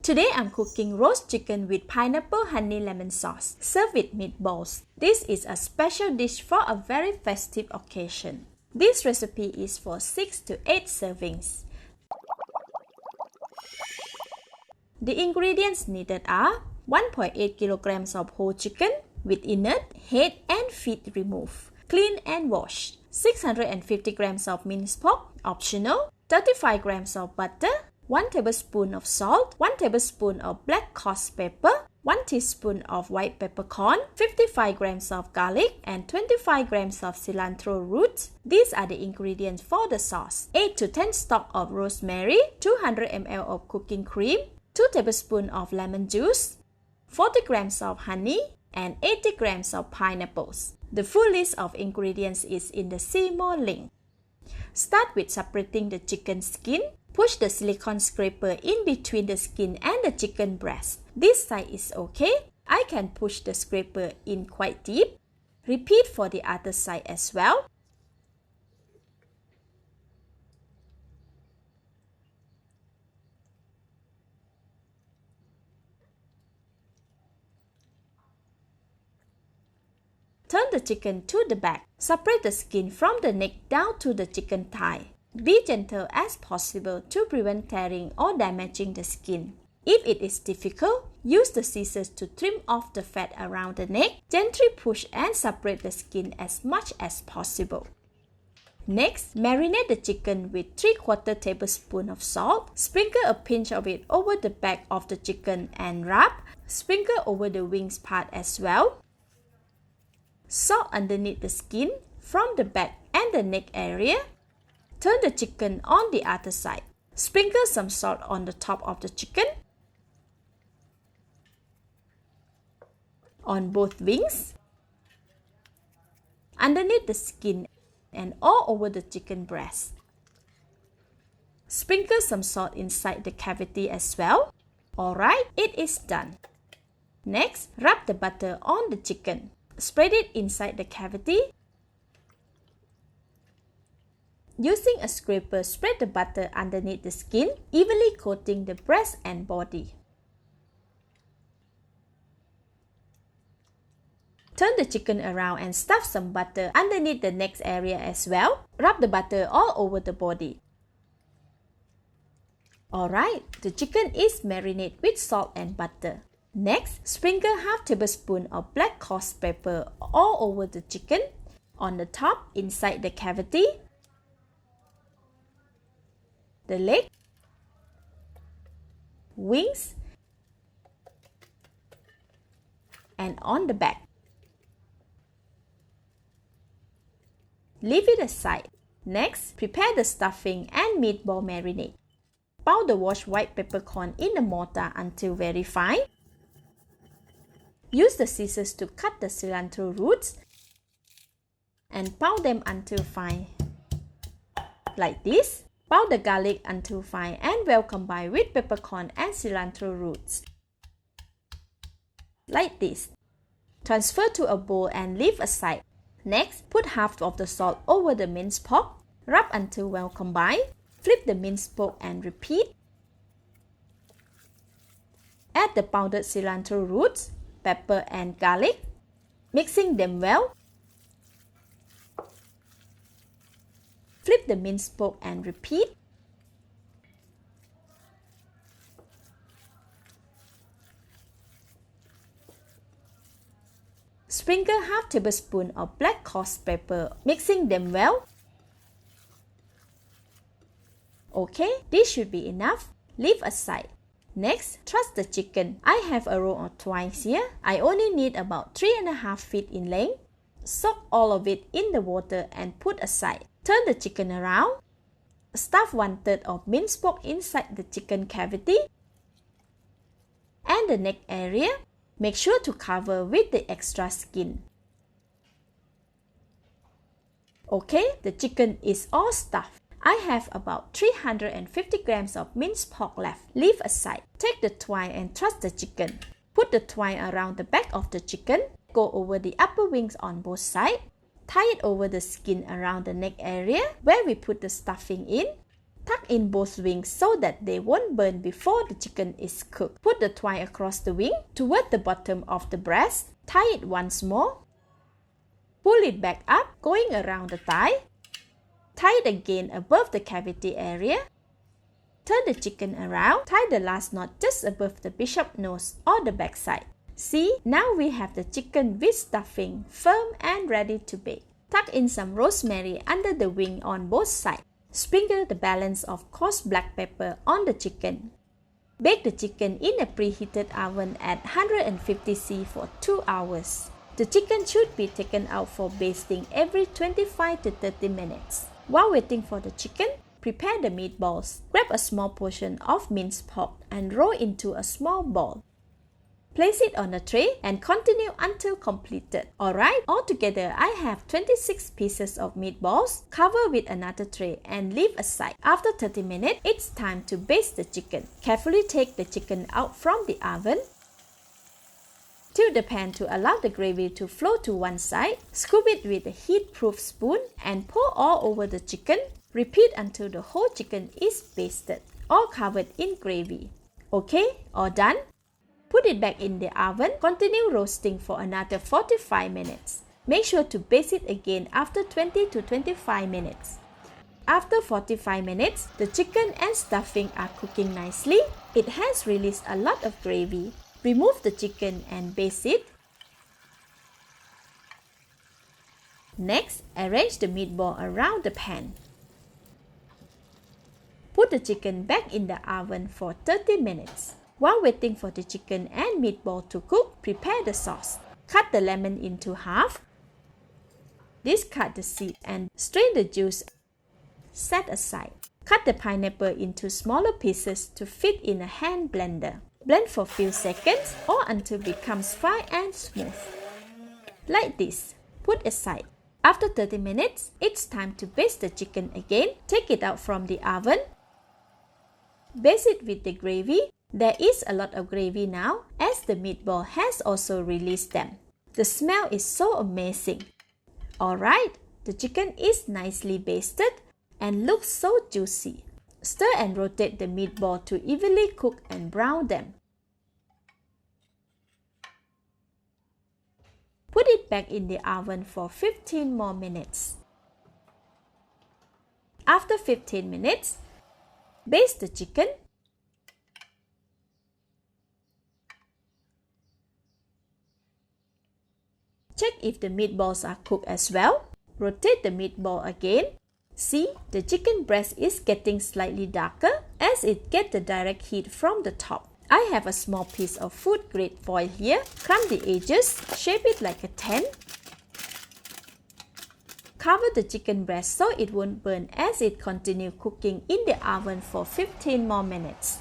Today I'm cooking roast chicken with pineapple honey lemon sauce, served with meatballs. This is a special dish for a very festive occasion. This recipe is for 6 to 8 servings. The ingredients needed are 1.8 kilograms of whole chicken with innard, head and feet removed, clean and washed. 650 grams of minced pork, optional. 35 grams of butter, 1 tablespoon of salt, 1 tablespoon of black coarse pepper, 1 teaspoon of white peppercorn, 55 grams of garlic, and 25 grams of cilantro roots. These are the ingredients for the sauce. 8 to 10 stalks of rosemary, 200 ml of cooking cream, 2 tablespoons of lemon juice, 40 grams of honey, and 80 grams of pineapples. The full list of ingredients is in the See More link. Start with separating the chicken skin. Push the silicone scraper in between the skin and the chicken breast. This side is okay. I can push the scraper in quite deep. Repeat for the other side as well. Turn the chicken to the back. Separate the skin from the neck down to the chicken thigh. Be gentle as possible to prevent tearing or damaging the skin. If it is difficult, use the scissors to trim off the fat around the neck. Gently push and separate the skin as much as possible. Next, marinate the chicken with 3/4 tablespoon of salt. Sprinkle a pinch of it over the back of the chicken and rub. Sprinkle over the wings part as well. Salt underneath the skin from the back and the neck area. Turn the chicken on the other side. Sprinkle some salt on the top of the chicken, on both wings, underneath the skin, and all over the chicken breast. Sprinkle some salt inside the cavity as well. Alright, it is done. Next, rub the butter on the chicken. Spread it inside the cavity. Using a scraper, spread the butter underneath the skin, evenly coating the breast and body. Turn the chicken around and stuff some butter underneath the neck area as well. Rub the butter all over the body. Alright, the chicken is marinated with salt and butter. Next, sprinkle half tablespoon of black coarse pepper all over the chicken, on the top, inside the cavity, the leg, wings, and on the back. Leave it aside. Next, prepare the stuffing and meatball marinade. Pound the washed white peppercorn in the mortar until very fine. Use the scissors to cut the cilantro roots and pound them until fine, like this. Pound the garlic until fine and well combined with peppercorn and cilantro roots, like this. Transfer to a bowl and leave aside. Next, put half of the salt over the minced pork. Rub until well combined. Flip the minced pork and repeat. Add the pounded cilantro roots, pepper and garlic, mixing them well. Flip the minced pork and repeat. Sprinkle half tablespoon of black coarse pepper, mixing them well. Okay, this should be enough. Leave aside. Next, truss the chicken. I have a roll of twice here. I only need about 3.5 feet in length. Soak all of it in the water and put aside. Turn the chicken around. Stuff 1/3 of minced pork inside the chicken cavity and the neck area. Make sure to cover with the extra skin. Okay, the chicken is all stuffed. I have about 350 grams of minced pork left. Leave aside. Take the twine and truss the chicken. Put the twine around the back of the chicken. Go over the upper wings on both sides. Tie it over the skin around the neck area where we put the stuffing in. Tuck in both wings so that they won't burn before the chicken is cooked. Put the twine across the wing toward the bottom of the breast. Tie it once more. Pull it back up, going around the thigh. Tie it again above the cavity area. Turn the chicken around. Tie the last knot just above the bishop nose or the backside. See, now we have the chicken with stuffing, firm and ready to bake. Tuck in some rosemary under the wing on both sides. Sprinkle the balance of coarse black pepper on the chicken. Bake the chicken in a preheated oven at 150 C for 2 hours. The chicken should be taken out for basting every 25 to 30 minutes. While waiting for the chicken, prepare the meatballs. Grab a small portion of minced pork and roll into a small ball. Place it on a tray and continue until completed. Alright, altogether I have 26 pieces of meatballs. Cover with another tray and leave aside. After 30 minutes, it's time to baste the chicken. Carefully take the chicken out from the oven. Tilt the pan to allow the gravy to flow to one side. Scoop it with a heat-proof spoon and pour all over the chicken. Repeat until the whole chicken is basted, all covered in gravy. Okay, all done? Put it back in the oven. Continue roasting for another 45 minutes. Make sure to baste it again after 20 to 25 minutes. After 45 minutes, the chicken and stuffing are cooking nicely. It has released a lot of gravy. Remove the chicken and baste it. Next, arrange the meatball around the pan. Put the chicken back in the oven for 30 minutes. While waiting for the chicken and meatball to cook, prepare the sauce. Cut the lemon into half. Discard the seed and strain the juice. Set aside. Cut the pineapple into smaller pieces to fit in a hand blender. Blend for a few seconds or until it becomes fine and smooth. Like this. Put aside. After 30 minutes, it's time to baste the chicken again. Take it out from the oven. Baste it with the gravy. There is a lot of gravy now as the meatball has also released them. The smell is so amazing. Alright, the chicken is nicely basted and looks so juicy. Stir and rotate the meatball to evenly cook and brown them. Put it back in the oven for 15 more minutes. After 15 minutes, baste the chicken. Check if the meatballs are cooked as well. Rotate the meatball again. See, the chicken breast is getting slightly darker as it gets the direct heat from the top. I have a small piece of food grade foil here. Crumb the edges, shape it like a tent. Cover the chicken breast so it won't burn as it continues cooking in the oven for 15 more minutes.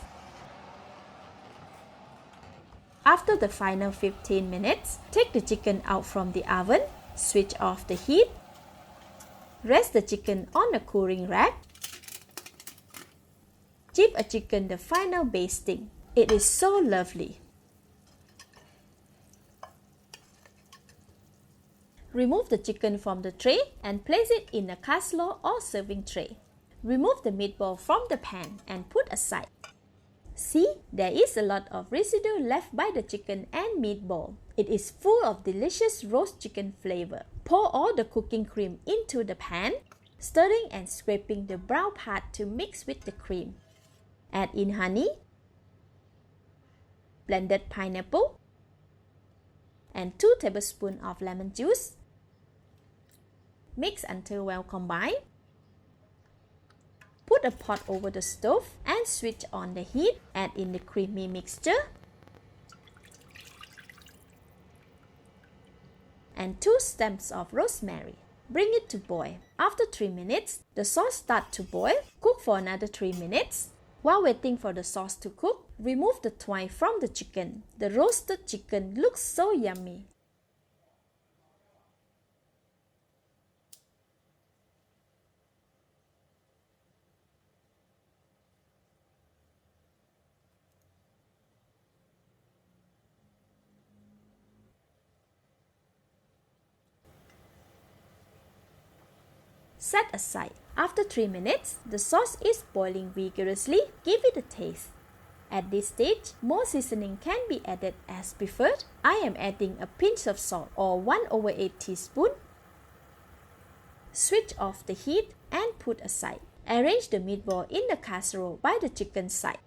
After the final 15 minutes, take the chicken out from the oven, switch off the heat, rest the chicken on a cooling rack. Give a chicken the final basting. It is so lovely. Remove the chicken from the tray and place it in a casserole or serving tray. Remove the meatball from the pan and put aside. See, there is a lot of residue left by the chicken and meatball. It is full of delicious roast chicken flavor. Pour all the cooking cream into the pan, stirring and scraping the brown part to mix with the cream. Add in honey, blended pineapple, and 2 tablespoons of lemon juice. Mix until well combined. Put a pot over the stove and switch on the heat. Add in the creamy mixture and 2 stems of rosemary. Bring it to boil. After 3 minutes, the sauce starts to boil. Cook for another 3 minutes. While waiting for the sauce to cook, remove the twine from the chicken. The roasted chicken looks so yummy. Set aside. After 3 minutes, the sauce is boiling vigorously. Give it a taste. At this stage, more seasoning can be added as preferred. I am adding a pinch of salt or 1/8 teaspoon. Switch off the heat and put aside. Arrange the meatball in the casserole by the chicken side.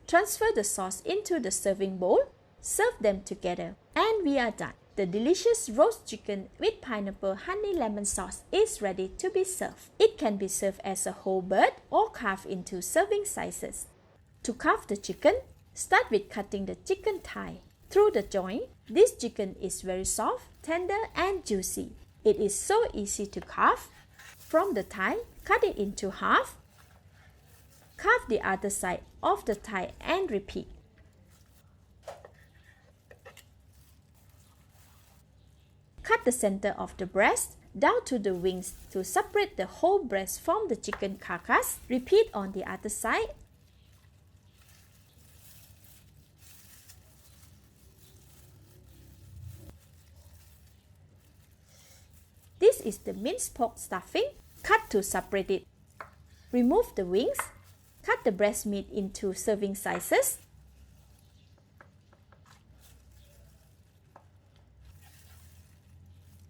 Transfer the sauce into the serving bowl. Serve them together. And we are done. The delicious roast chicken with pineapple honey lemon sauce is ready to be served. It can be served as a whole bird or carved into serving sizes. To carve the chicken, start with cutting the chicken thigh. Through the joint, this chicken is very soft, tender and juicy. It is so easy to carve. From the thigh, cut it into half. Carve the other side of the thigh and repeat. Cut the center of the breast down to the wings to separate the whole breast from the chicken carcass. Repeat on the other side. This is the minced pork stuffing. Cut to separate it. Remove the wings. Cut the breast meat into serving sizes.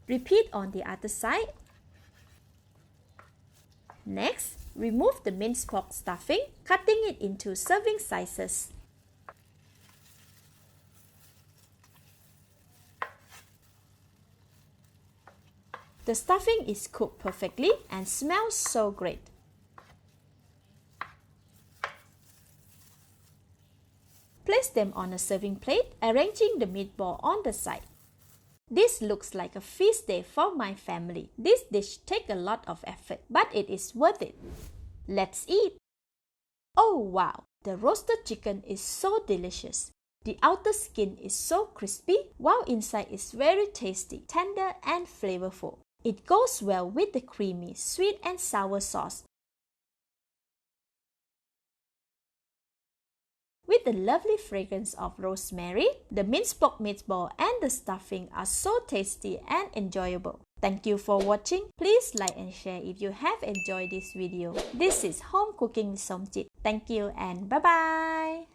Repeat on the other side. Next, remove the minced pork stuffing, cutting it into serving sizes. The stuffing is cooked perfectly and smells so great. Place them on a serving plate, arranging the meatball on the side. This looks like a feast day for my family. This dish takes a lot of effort, but it is worth it. Let's eat! Oh wow! The roasted chicken is so delicious. The outer skin is so crispy, while inside is very tasty, tender and flavorful. It goes well with the creamy, sweet and sour sauce. With the lovely fragrance of rosemary, the minced pork meatball and the stuffing are so tasty and enjoyable. Thank you for watching. Please like and share if you have enjoyed this video. This is Home Cooking with Somjit. Thank you and bye-bye.